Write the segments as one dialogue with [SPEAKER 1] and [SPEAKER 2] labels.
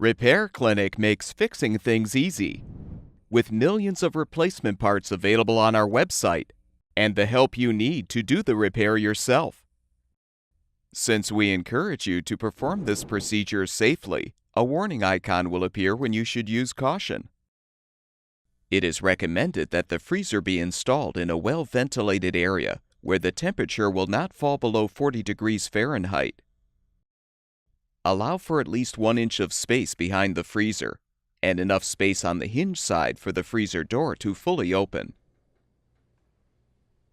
[SPEAKER 1] Repair Clinic makes fixing things easy, with millions of replacement parts available on our website and the help you need to do the repair yourself. Since we encourage you to perform this procedure safely, a warning icon will appear when you should use caution. It is recommended that the freezer be installed in a well-ventilated area where the temperature will not fall below 40 degrees Fahrenheit. Allow for at least 1 inch of space behind the freezer and enough space on the hinge side for the freezer door to fully open.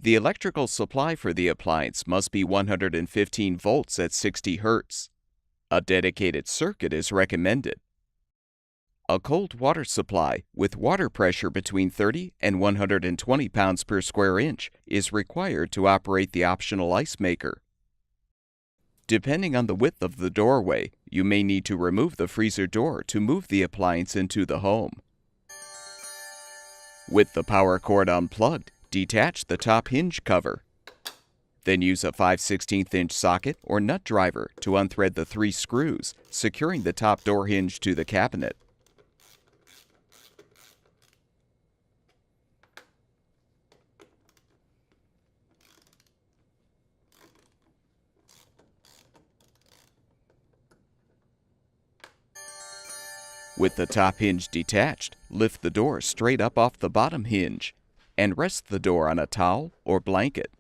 [SPEAKER 1] The electrical supply for the appliance must be 115 volts at 60 Hz. A dedicated circuit is recommended. A cold water supply with water pressure between 30 and 120 pounds per square inch is required to operate the optional icemaker. Depending on the width of the doorway, you may need to remove the freezer door to move the appliance into the home. With the power cord unplugged, detach the top hinge cover. Then use a 5/16 inch socket or nut driver to unthread the 3 screws, securing the top door hinge to the cabinet. With the top hinge detached, lift the door straight up off the bottom hinge and rest the door on a towel or blanket.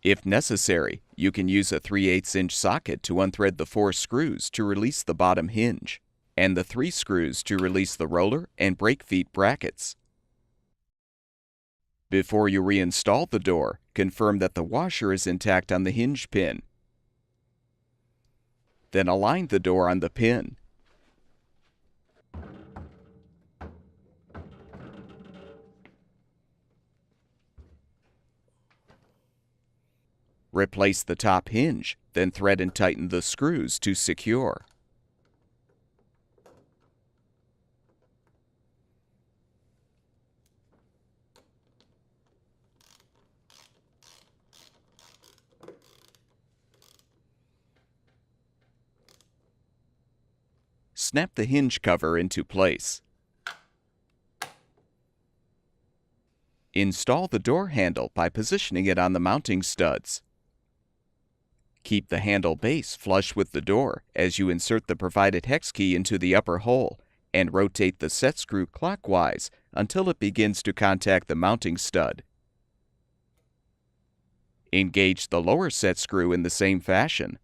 [SPEAKER 1] If necessary, you can use a 3/8 inch socket to unthread the 4 screws to release the bottom hinge and the 3 screws to release the roller and brake feet brackets. Before you reinstall the door, confirm that the washer is intact on the hinge pin. Then align the door on the pin. Replace the top hinge, then thread and tighten the screws to secure. Snap the hinge cover into place. Install the door handle by positioning it on the mounting studs. Keep the handle base flush with the door as you insert the provided hex key into the upper hole and rotate the set screw clockwise until it begins to contact the mounting stud. Engage the lower set screw in the same fashion.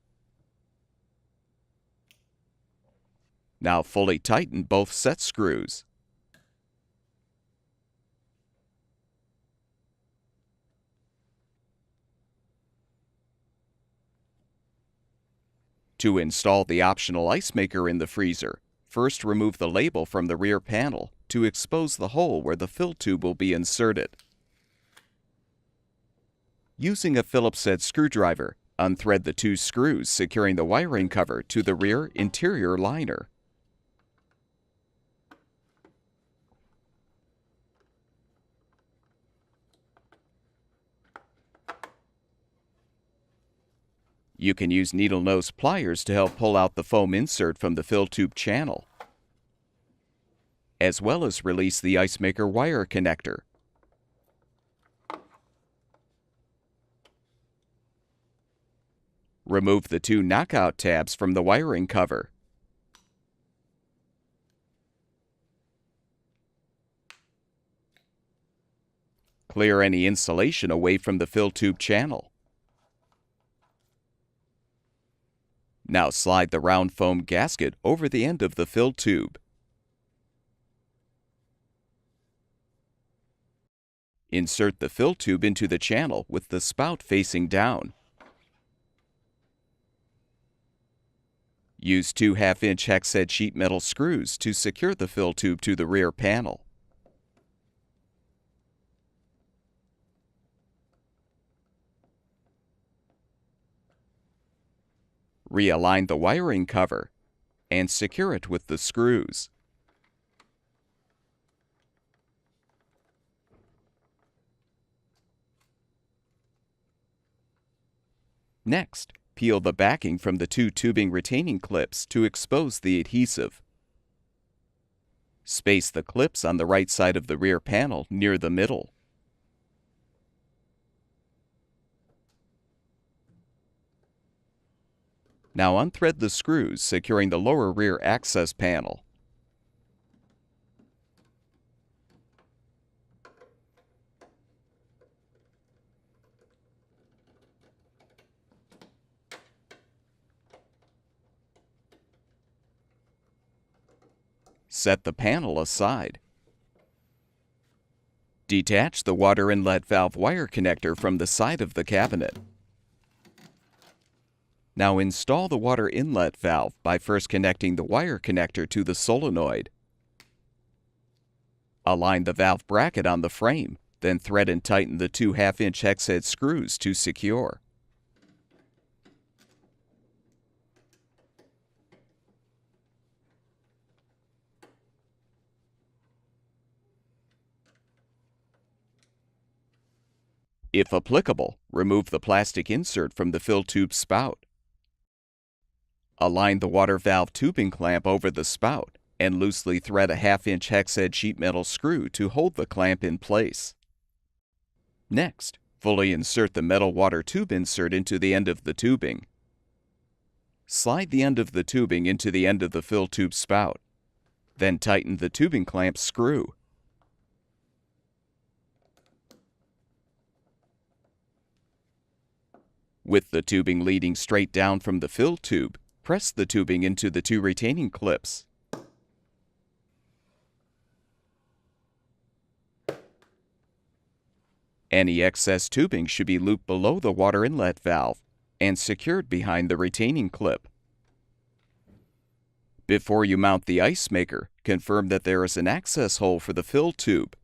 [SPEAKER 1] Now fully tighten both set screws. To install the optional icemaker in the freezer, first remove the label from the rear panel to expose the hole where the fill tube will be inserted. Using a Phillips head screwdriver, unthread the 2 screws securing the wiring cover to the rear interior liner. You can use needle nose pliers to help pull out the foam insert from the fill tube channel, as well as release the icemaker wire connector. Remove the 2 knockout tabs from the wiring cover. Clear any insulation away from the fill tube channel. Now slide the round foam gasket over the end of the fill tube. Insert the fill tube into the channel with the spout facing down. Use 2 1/2-inch hex head sheet metal screws to secure the fill tube to the rear panel. Realign the wiring cover and secure it with the screws. Next, peel the backing from the two tubing retaining clips to expose the adhesive. Space the clips on the right side of the rear panel near the middle. Now unthread the screws securing the lower rear access panel. Set the panel aside. Detach the water inlet valve wire connector from the side of the cabinet. Now install the water inlet valve by first connecting the wire connector to the solenoid. Align the valve bracket on the frame, then thread and tighten the two 1/2-inch hex head screws to secure. If applicable, remove the plastic insert from the fill tube spout. Align the water valve tubing clamp over the spout and loosely thread a 1/2-inch hex head sheet metal screw to hold the clamp in place. Next, fully insert the metal water tube insert into the end of the tubing. Slide the end of the tubing into the end of the fill tube spout. Then tighten the tubing clamp screw. With the tubing leading straight down from the fill tube, press the tubing into the two retaining clips. Any excess tubing should be looped below the water inlet valve and secured behind the retaining clip. Before you mount the ice maker, confirm that there is an access hole for the fill tube.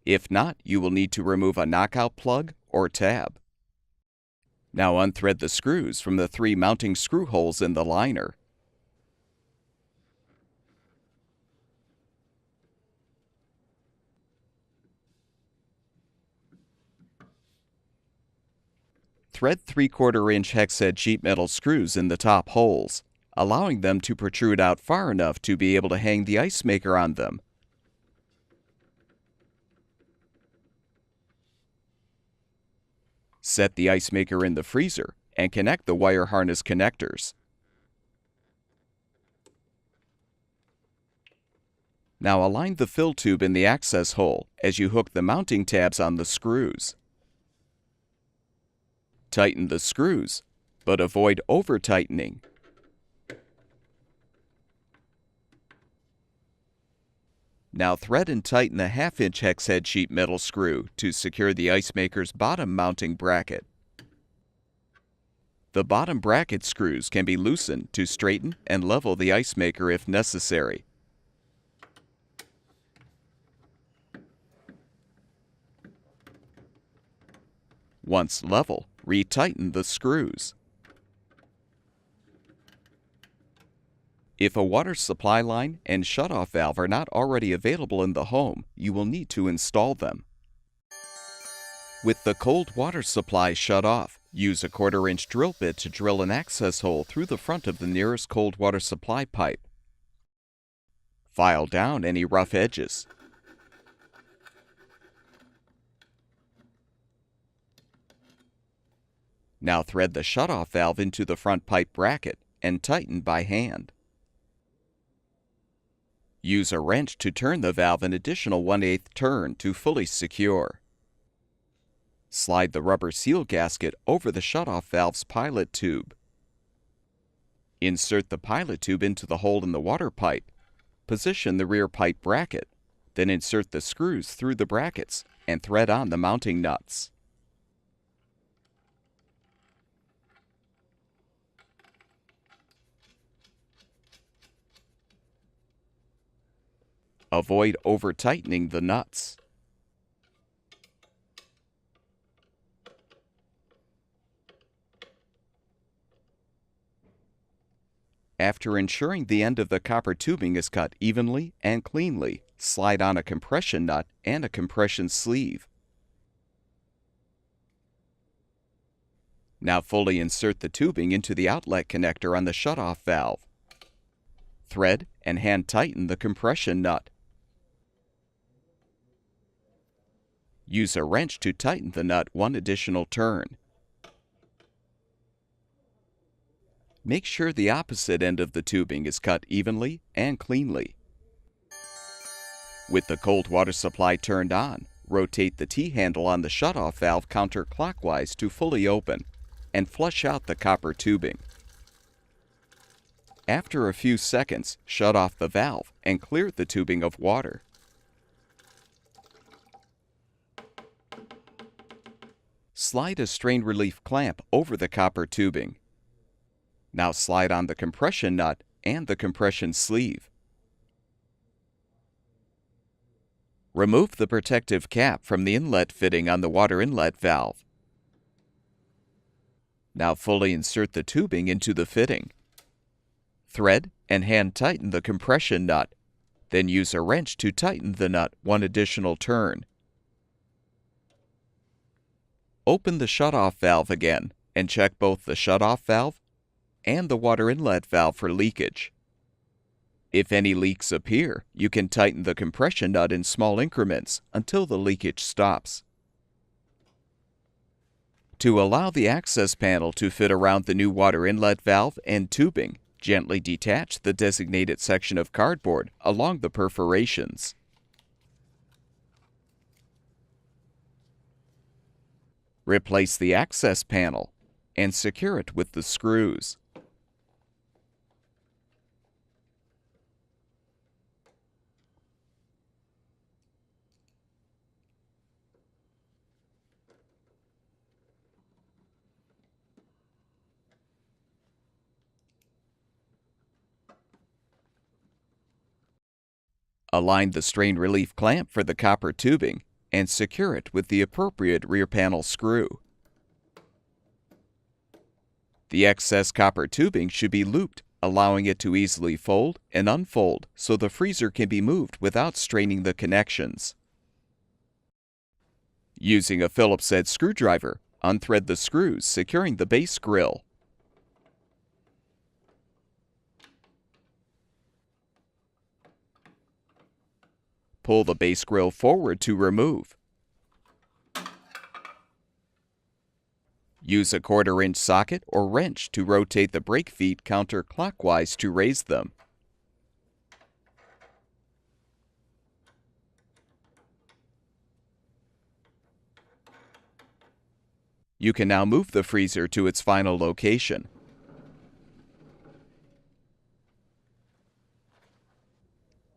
[SPEAKER 1] If not, you will need to remove a knockout plug or tab. Now unthread the screws from the 3 mounting screw holes in the liner. Thread 3/4-inch hex head sheet metal screws in the top holes, allowing them to protrude out far enough to be able to hang the ice maker on them. Set the ice maker in the freezer and connect the wire harness connectors. Now align the fill tube in the access hole as you hook the mounting tabs on the screws. Tighten the screws, but avoid over-tightening. Now thread and tighten a 1/2-inch hex head sheet metal screw to secure the ice maker's bottom mounting bracket. The bottom bracket screws can be loosened to straighten and level the ice maker if necessary. Once level, retighten the screws. If a water supply line and shutoff valve are not already available in the home, you will need to install them. With the cold water supply shut off, use a 1/4-inch drill bit to drill an access hole through the front of the nearest cold water supply pipe. File down any rough edges. Now thread the shutoff valve into the front pipe bracket and tighten by hand. Use a wrench to turn the valve an additional 1/8 turn to fully secure. Slide the rubber seal gasket over the shutoff valve's pilot tube. Insert the pilot tube into the hole in the water pipe. Position the rear pipe bracket, then insert the screws through the brackets and thread on the mounting nuts. Avoid over-tightening the nuts. After ensuring the end of the copper tubing is cut evenly and cleanly, slide on a compression nut and a compression sleeve. Now fully insert the tubing into the outlet connector on the shutoff valve. Thread and hand tighten the compression nut. Use a wrench to tighten the nut one additional turn. Make sure the opposite end of the tubing is cut evenly and cleanly. With the cold water supply turned on, rotate the T-handle on the shutoff valve counterclockwise to fully open and flush out the copper tubing. After a few seconds, shut off the valve and clear the tubing of water. Slide a strain relief clamp over the copper tubing. Now slide on the compression nut and the compression sleeve. Remove the protective cap from the inlet fitting on the water inlet valve. Now fully insert the tubing into the fitting. Thread and hand tighten the compression nut, then use a wrench to tighten the nut one additional turn. Open the shutoff valve again and check both the shutoff valve and the water inlet valve for leakage. If any leaks appear, you can tighten the compression nut in small increments until the leakage stops. To allow the access panel to fit around the new water inlet valve and tubing, gently detach the designated section of cardboard along the perforations. Replace the access panel and secure it with the screws. Align the strain relief clamp for the copper tubing and secure it with the appropriate rear panel screw. The excess copper tubing should be looped, allowing it to easily fold and unfold so the freezer can be moved without straining the connections. Using a Phillips head screwdriver, unthread the screws securing the base grill. Pull the base grill forward to remove. Use a 1/4-inch socket or wrench to rotate the brake feet counterclockwise to raise them. You can now move the freezer to its final location.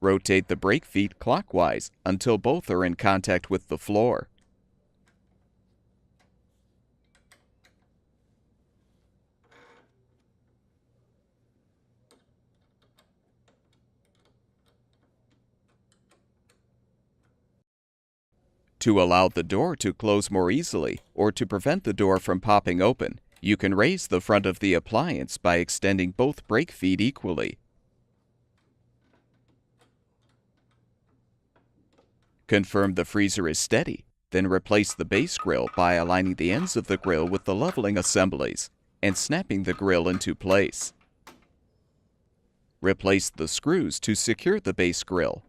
[SPEAKER 1] Rotate the brake feet clockwise until both are in contact with the floor. To allow the door to close more easily or to prevent the door from popping open, you can raise the front of the appliance by extending both brake feet equally. Confirm the freezer is steady, then replace the base grill by aligning the ends of the grill with the leveling assemblies and snapping the grill into place. Replace the screws to secure the base grill.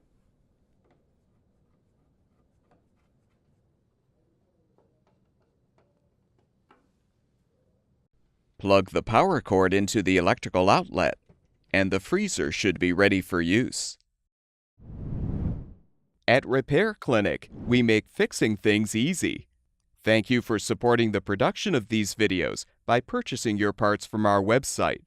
[SPEAKER 1] Plug the power cord into the electrical outlet, and the freezer should be ready for use. At Repair Clinic, we make fixing things easy. Thank you for supporting the production of these videos by purchasing your parts from our website.